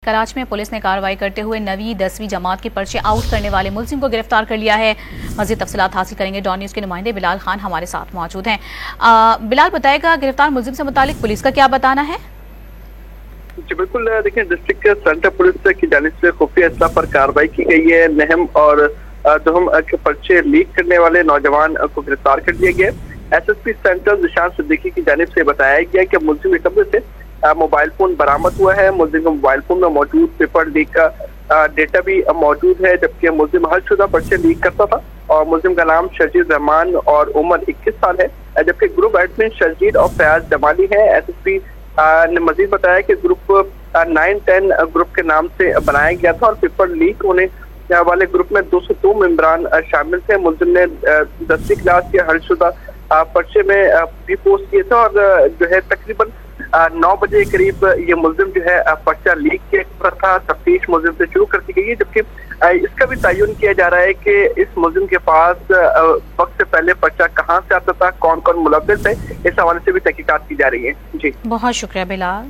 کراچی میں پولیس نے کارروائی کرتے ہوئے 9ویں 10ویں جماعت کے پرچے آؤٹ کرنے والے ملزم کو گرفتار کر لیا ہے۔ مزید تفصیلات حاصل کریں گے، ڈان نیوز کے نمائندے بلال خان ہمارے ساتھ موجود ہیں۔ بلال، بتائے گا گرفتار ملزم سے متعلق پولیس کا کیا بتانا ہے؟ جی بالکل، دیکھیں ڈسٹرکٹ سینٹر پولیس کی جانب سے خفیہ اطلاع پر کارروائی کی گئی ہے۔ نہم اور تہم کے پرچے لیک کرنے والے نوجوان کو گرفتار کر لیا گیا ہے۔ S S P centre Zeeshan Siddiqui کی جانب سے بتایا گیا کہ ملزم کے قبضے سے موبائل فون برآمد ہوا ہے۔ ملزم کے موبائل فون میں موجود پیپر لیک کا ڈیٹا بھی موجود ہے، جبکہ ملزم حل شدہ پرچے لیک کرتا تھا اور ملزم کا نام شرجیل رحمان اور عمر 21 سال ہے، جبکہ گروپ ایڈمن شرجیل اور فیاض جمالی ہے۔ ایس ایس پی نے مزید بتایا کہ گروپ 910 گروپ کے نام سے بنایا گیا تھا اور پیپر لیک ہونے والے گروپ میں 202 ممبران شامل تھے۔ ملزم نے 10ویں کلاس کے حل شدہ پرچے میں بھی پوسٹ کیے تھے اور جو ہے تقریباً 9 بجے کے قریب یہ ملزم جو ہے پرچہ لیک کیا تھا۔ تفتیش ملزم سے شروع کر دی گئی ہے، جبکہ اس کا بھی تعین کیا جا رہا ہے کہ اس ملزم کے پاس وقت سے پہلے پرچہ کہاں سے آتا تھا، کون کون ملوث ہے، اس حوالے سے بھی تحقیقات کی جا رہی ہے۔ جی بہت شکریہ بلال۔